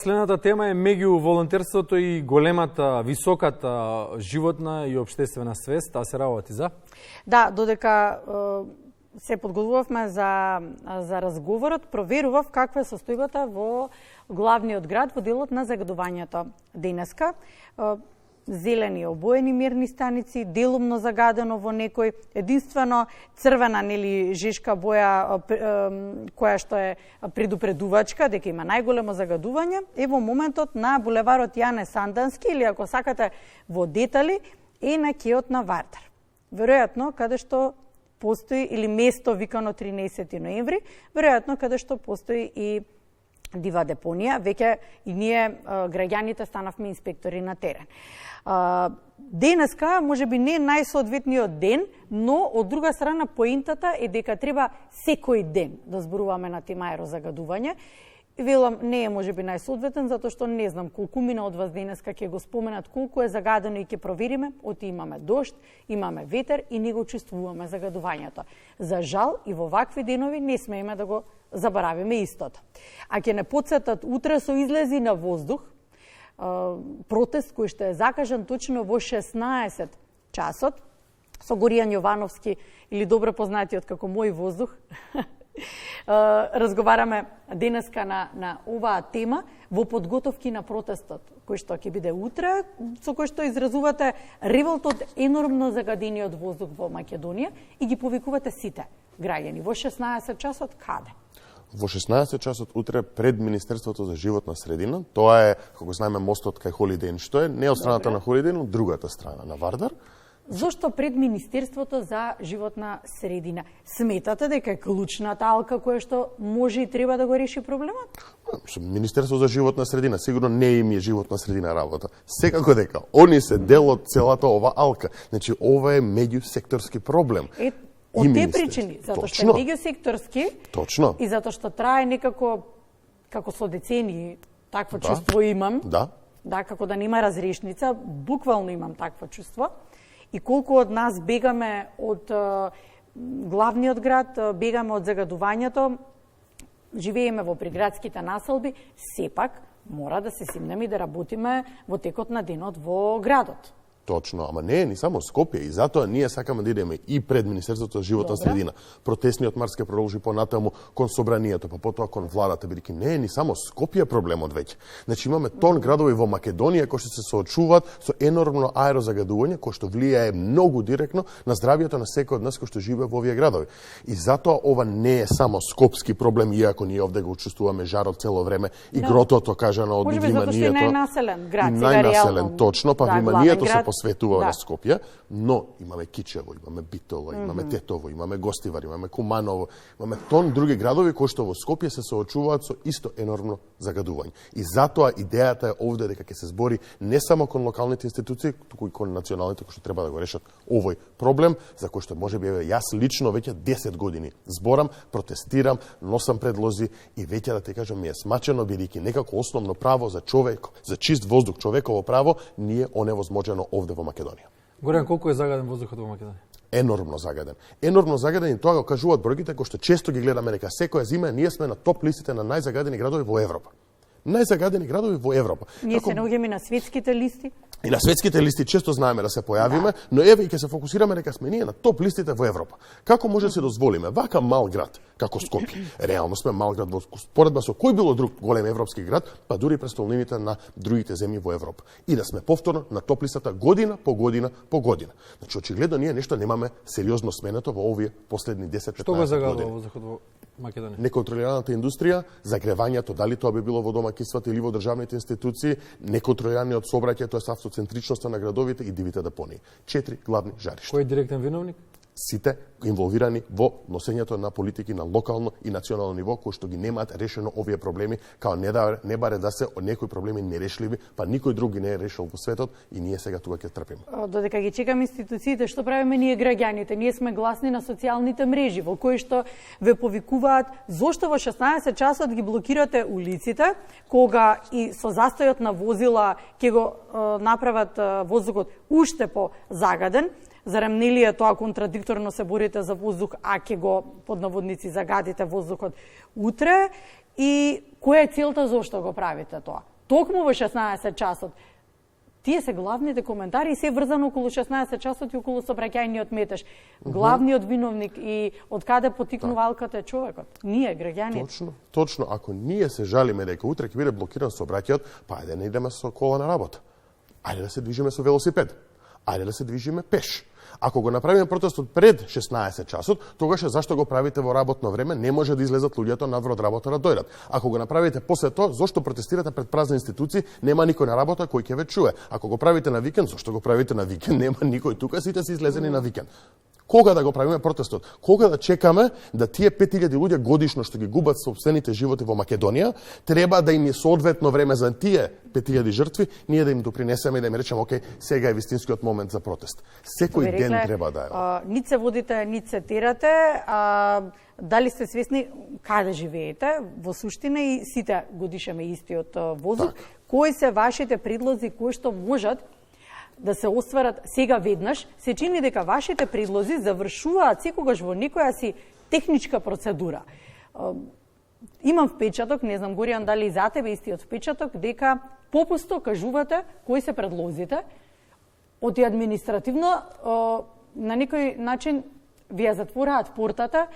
Следната тема е меѓу волонтерството и големата, високата животна и општествена свест. Таа се работи за? Да, додека се подготвувавме за разговорот, проверував каква е состојбата во главниот град во делот на загадувањето. Денеска зелени обоени мерни станици, делумно загадено во некој, единствено црвена нели жешка боја која што е предупредувачка дека има најголемо загадување е во моментот на булеварот Јане Сандански или ако сакате во детали е на кеот на Вардар. Веројатно каде што постои или место викано 13 ноември, веројатно каде што постои и дива депонија, веќе и ние граѓаните станавме инспектори на терен. Денеска можеби не најсоодветниот ден, но од друга страна поентата е дека треба секој ден да зборуваме на тема аерозагадување. Велам, не е можеби најсоодветен, затоа што не знам колку мина од вас денеска ќе го споменат колку е загадено и ќе провериме, оти имаме дожд, имаме ветер и не го чувствуваме загадувањето. За жал и во вакви денови не смееме да го заборавиме истото. А ќе не потсетат утре со излези на воздух, протест кој што е закажан точно во 16 часот со Горијан Јовановски или добро познатиот како мој воздух. Разговараме денеска на оваа тема во подготовки на протестот кој што ќе биде утре, со кој што изразувате револт од енормно загадениот воздух во Македонија и ги повикувате сите граѓани во 16 часот каде? Во 16 часот утре пред Министерството за животна средина. Тоа е, како знаеме, мостот кај Холидеј, што е не од страната на Холидеј, но другата страна на Вардар. Зошто пред Министерството за животна средина? Сметате дека е клучната алка која што може и треба да го реши проблемот? Министерство за животна средина сигурно не им е животна средина работа. Секако дека они се дел од целата ова алка. Значи ова е меѓусекторски проблем. Од тие причини, затоа што е меѓусекторски. Точно. И затоа што трае некако како со децении, такво чувство имам. Да, како да нема разрешница, буквално имам такво чувство. И колку од нас бегаме од главниот град, бегаме од загадувањето, живееме во приградските населби, сепак мора да се симнеме и да работиме во текот на денот во градот. Точно, ама не е ни само Скопје и затоа ние сакаме да идеме и пред Министерството за животна средина. Протестниот марш ќе продолжи понатаму кон собранието, па потоа кон владата, бидејќи не е ни само Скопје проблемот веќе. Значи имаме тон градови во Македонија кои што се соочуваат со енормно аерозагадување кој што влијае многу директно на здравјето на секој од нас кој што живее во овие градови. И затоа ова не е само скопски проблем, иако ние овде го чувствуваме жарот цело време и гротото кажано од вниманието. Може би затоа што е најнаселен град, најнаселен, точно, па вниманието се посветува на Скопје, но имаме Кичево, имаме Битола, имаме Тетово, имаме Гостивар, имаме Куманово, имаме тон други градови кои што во Скопје се соочуваат со исто енормно загадување. И затоа идејата е овде дека ќе се збори не само кон локалните институции, туку и кон националните кои што треба да го решат овој проблем, за кој што можеби јас лично веќе 10 години зборам, протестирам, носам предлози и веќе да те кажам ми е смачено бидејќи некако основно право за човек, за чист воздух, човеково право, ние оневозможено овде во Македонија. Горјан, колку е загаден воздухот во Македонија? Енормно загаден. Енормно загаден и тоа го кажуваат бројките кои што често ги гледаме дека секоја зима ние сме на топ листите на најзагадени градови во Европа. Најзагадени градови во Европа. Ние се наоѓаме на светските листи. И на светските листи често знаеме да се појавиме, но еве и ќе се фокусираме дека сме ние на топ листите во Европа. Како може да се дозволиме вака мал град како Скопје? Реално сме мал град во споредба со кој било друг голем европски град, па дури престолнините на другите земји во Европа. И да сме повторно на топ листата година по година по година. Значи очигледно ние нешто немаме сериозно сменето во овие последни 10-15 години. Што го загадува воздухот во Македонија? Неконтролираната индустрија, загревањето, дали тоа би било во домаќинствата или во државните институции, неконтролираниот сообраќај, тоа е автоцентричноста на градовите и дивите депонии. 4 главни жаришта. Кој е директен виновник? Сите инволвирани во носењето на политики на локално и национално ниво кои што ги немаат решено овие проблеми, као не баре да се од некои проблеми нерешливи, па никој друг ги не е решил во светот и ние сега тука ќе трпиме. Додека ги чекаме институциите, што правиме ние граѓаните? Ние сме гласни на социјалните мрежи во кои што ве повикуваат зошто во 16 часот ги блокирате улиците, кога и со застојот на возила ќе го направат воздухот уште по загаден. Зарем нели е тоа контрадикторно се борите за воздух, а ќе го под наводници загадите воздухот утре? и која е целта зошто го правите тоа. Токму во 16 часот. Тие се главните коментари и се врзано околу 16 часот и околу сообраќајниот метеж. Главниот виновник и од каде потикнува алката е човекот. Ние, граѓаните. Точно. Ако ние се жалиме дека утре ќе биде блокиран сообраќајот, па ајде не идеме со кола на работа. Ајде да се движиме со велосипед. Ајде да се движиме пеш. Ако го направиме протестот пред 16 часот, тогаш зашто го правите во работно време, не може да излезат луѓето надвор од работа да дојдат. Ако го направите после тоа, зошто протестирате пред празни институции, нема никој на работа кој ќе ве чуе. Ако го правите на викенд, зошто го правите на викенд, нема никој тука, сите се излезени на викенд. Кога да го правиме протестот? Кога да чекаме да тие 5000 луѓе годишно што ги губат собствените животи во Македонија, треба да им е соодветно време за тие 5000 жртви, ние да им допринесеме и да им речеме, окей, сега е вистинскиот момент за протест. Секој ден треба да е. Нит се водите, нит се терате, дали сте свесни каде живеете, во суштина и сите годишеме истиот воздух. Кои се вашите предлози кои што можат да се остварат сега веднаш, се чини дека вашите предлози завршуваат секогаш во некоја си техничка процедура. Имам впечаток, не знам Горијан дали и за тебе истиот впечаток, дека попусто кажувате кои се предлозите, од и административно на некој начин ви ја затвораат портата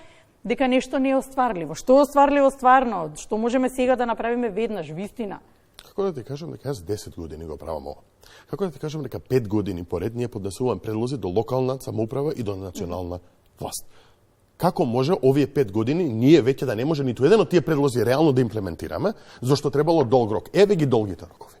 дека нешто не е остварливо. Што е остварливо стварно? Што можеме сега да направиме веднаш, вистина? Како да ти кажам дека јас 10 години го правам ова? Како да ти кажам дека 5 години поред ние поднесуваме предлози до локална самоуправа и до национална власт? Како може овие 5 години ние веќе да не може ниту еден од тие предлози реално да имплементираме, зашто требало долг рок? Еве ги долгите рокови.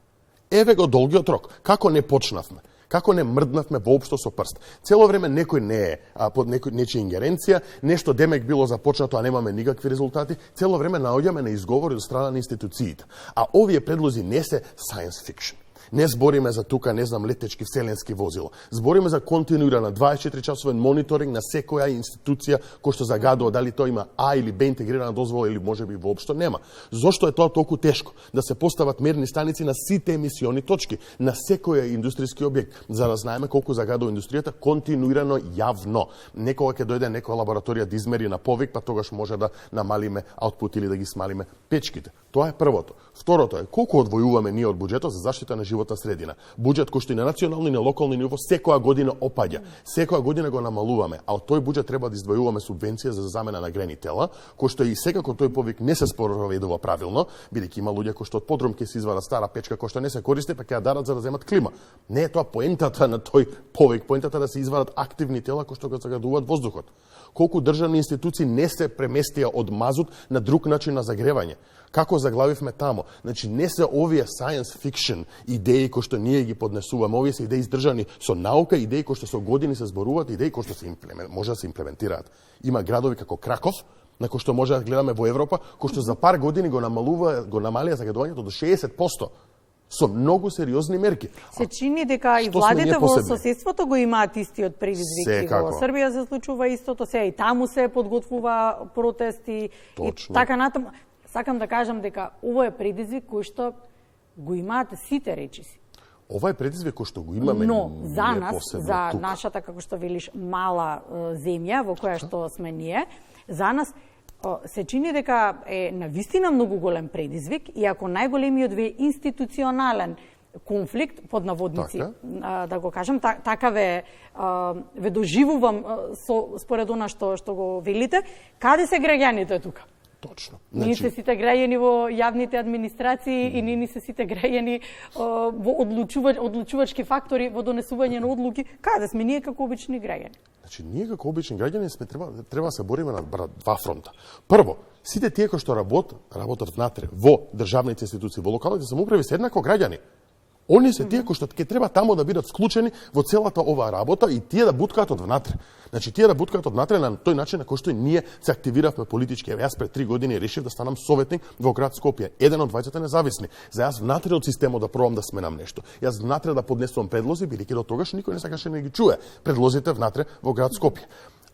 Еве го долгиот рок. Како не почнавме? Како не мрднавме воопшто со прст? Цело време некој не е под нечија ингеренција, нешто демек било започнато, а немаме никакви резултати. Цело време наоѓаме на изговори од страна на институциите. А овие предлози не се science fiction. Не збориме за тука, не знам, летечки вселенски возила. Збориме за континуирана 24-часовен мониторинг на секоја институција кој што загадува дали тоа има А или Б интегрирана дозвола или можеби воопшто нема. Зошто е тоа толку тешко да се постават мерни станици на сите емисиони точки, на секој индустријски објект, за да знаеме колку загадува индустријата континуирано јавно. Некога ќе дојде некоја лабораторија да измери на повик, па тогаш може да намалиме аутпут или да ги смалиме печките. Тоа е првото. Второто е колку одвојуваме ние од буџетот за заштита на животна средина. Буџет кој што и на национално и на локално ниво секоја година опаѓа. Секоја година го намалуваме, а од тој буџет треба да издвојуваме субвенција за замена на грени тела, кој што и секако тој повик не се спроведува правилно, бидејќи има луѓе кои што од подрум ќе се извадат стара печка кој што не се користи, па ќе ја дадат за да земат клима. Не е тоа поентата на тој повик, поентата да се извадат активни тела кои што го загадуваат воздухот. Колку државни институции не се преместија од мазут на друг начин на загревање. Како заглавивме тамо? Значи, не се овие science fiction идеи кои што ние ги поднесуваме, овие се идеи издржани со наука, идеи кои што со години се зборуваат, идеи кои што се може да се имплементираат. Има градови како Краков, на кој што може да гледаме во Европа, кој што за пар години го намалија загадувањето до 60%. Со многу сериозни мерки. Се чини дека и владите во соседството го имаат истиот предизвик. Во Србија се случува истото, сега и таму се подготвува протести. Точно. И така натаму. Сакам да кажам дека ово е предизвик кој што го имаат сите речиси. Ова е предизвик кој што го имаме. Но за нас, за тука. нашата, како што велиш, мала земја во која што сме ние, за нас се чини дека е навистина многу голем предизвик, и ако најголемиот ви е институционален конфликт, под наводници, да го кажам, така ве доживувам според она што го велите, каде се граѓаните тука? Точно. Ние се сите граѓани во јавните администрации и ние се сите граѓани во одлучувачки фактори во донесување на одлуки. Каде сме ние како обични граѓани? Значи, ние како обични граѓани сме треба да се бориме на два фронта. Прво, сите тие кои што работат внатре во државните институции, во локалните самоуправи се еднакво граѓани. Они се тие кои што ќе треба тамо да бидат вклучени во целата оваа работа и тие да буткаат од внатре. Значи, тие да буткаат од внатре на тој начин на кој што ние се активиравме политички. Јас пред 3 години решив да станам советник во град Скопје, еден од двајцата независни. За јас внатре од системот да пробам да сменам нешто. Јас внатре да поднесувам предлози, бидејќи до тогаш никој не сакаше да ги чуе предлозите внатре во град Скопје.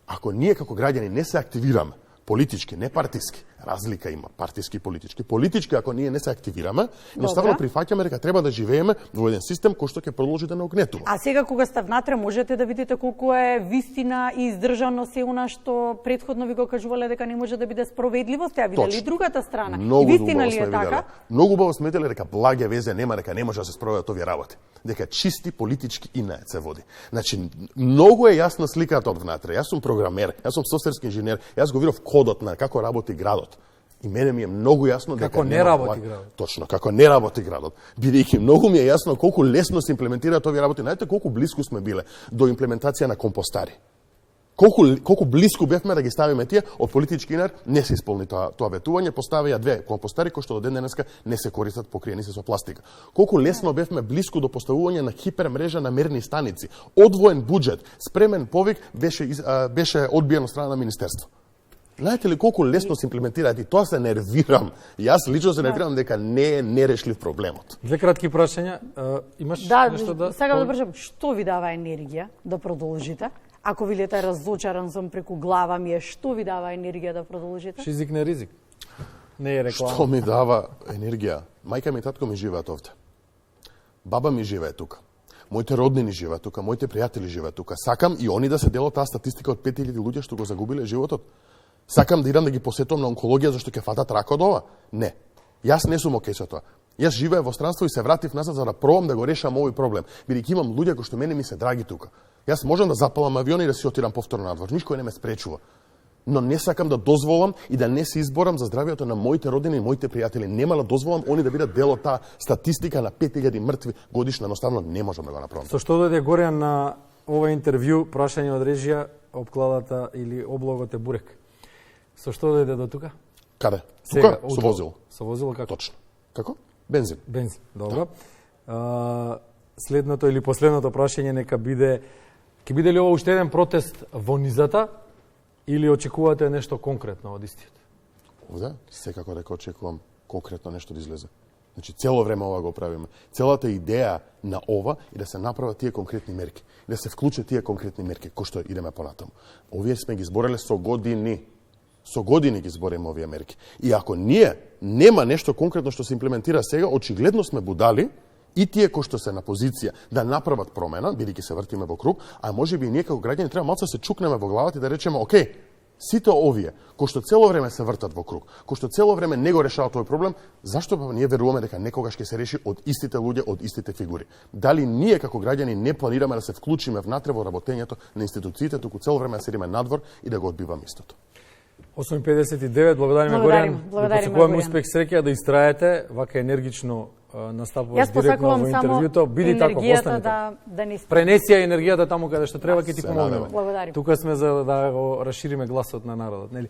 Ако ние како граѓани не се активираме политички, не партиски, Разлика има, партиски и политички. Политички, ако ние не се активираме, едноставно прифаќаме дека треба да живееме во еден систем кој што ќе продолжи да не огнетува. А сега кога сте внатре, можете да видите колку е вистина и издржано се она што претходно ви го кажувале дека не може да биде справедливо, сте видели и другата страна. Многу вистина ли е така? Многу убаво сме виделе дека благе везе нема, дека не може да се спроведат овие работи. Дека чисти политички инаец се води. Значи, многу е јасна сликата од внатре. Јас сум програмер, јас сум софтверски инженер, јас го видов кодот на како работи градот. И мене ми е многу јасно дека како не работи градот. Точно, како не работи градот. Бидејќи многу ми е јасно колку лесно се имплементираат овие работи. Знаете колку близко сме биле до имплементација на компостари. Колку близко бевме да ги ставиме тие, од политички инар не се исполни тоа ветување, поставија 2 компостари кои што до ден денеска не се користат, покриени се со пластика. Колку лесно бевме близко до поставување на хипермрежа на мерни станици. Одвоен буџет, спремен повик беше одбиен од страна на министерство. Знаете ли колку лесно се имплементираат и тоа се нервирам. Јас лично се нервирам дека не е нерешлив проблемот. Две кратки прашања. Имаш нешто да... Сега да прашам, што ви дава енергија да продолжите? Ако видите разочаран сум преку глава ми е, што ви дава енергија да продолжите? Шизик не ризик. Не е реклама. Што ми дава енергија? Мајка ми и татко ми живеат овде. Баба ми живее тука. Моите роднини живеат тука, моите пријатели живеат тука. Сакам и они да се делат таа статистика од 5000 луѓе што го загубиле животот. Сакам да идам да ги посетувам на онкологија зашто ќе фатат рак од ова? Не. Јас не сум окей со тоа. Јас живеев во странство и се вратив назад за да пробам да го решам овој проблем. Бидејќи имам луѓе кои што мене ми се драги тука. Јас можам да запалам авион и да си отидам повторно надвор. Нишкој не ме спречува. Но не сакам да дозволам и да не се изборам за здравието на моите родини и моите пријатели. Нема да дозволам они да бидат дел од таа статистика на 5000 мртви годишно. Едноставно не можам да го направам. Со што дојде горе на ова интервју, прашање од режија, обкладата или облогот е бурек. Со што дојде до тука? Каде? Сега, тука? Со возило. Со возило како? Точно. Како? Бензин. Бензин, добро. Следното или последното прашање нека биде, ќе биде ли ова уште еден протест во низата или очекувате нешто конкретно од истиот? Овде, секако дека очекувам конкретно нешто да излезе. Значи, цело време ова го правиме. Целата идеја на ова е да се направат тие конкретни мерки. Да се вклучат тие конкретни мерки, кои што идеме понатаму. Овие сме ги збореле со години. Со години ги збориме овие мерки. И ако ние нема нешто конкретно што се имплементира сега, очигледно сме будали и тие кои што се на позиција да направат промена, бидејќи се вртиме во круг, а можеби и ние како граѓани треба малку да се чукнеме во главата и да речеме, окей, сите овие кои што цело време се вртат во круг, кои што цело време не го решаваат тој проблем, зашто па ние веруваме дека некогаш ќе се реши од истите луѓе, од истите фигури? Дали ние како граѓани не планираме да се вклучиме внатре во работењето на институциите, туку цело време да седиме надвор и да го одбиваме истото? 8:59, благодариме Горјан. Благодариме успех, среќа да истраете, вака енергично настапуваш директно во интервјуто. Биди тако, останете. Да не пренесија енергијата таму каде што треба, ќе ти помогнеме. Благодарим. Тука сме за да го расшириме гласот на народот, нели?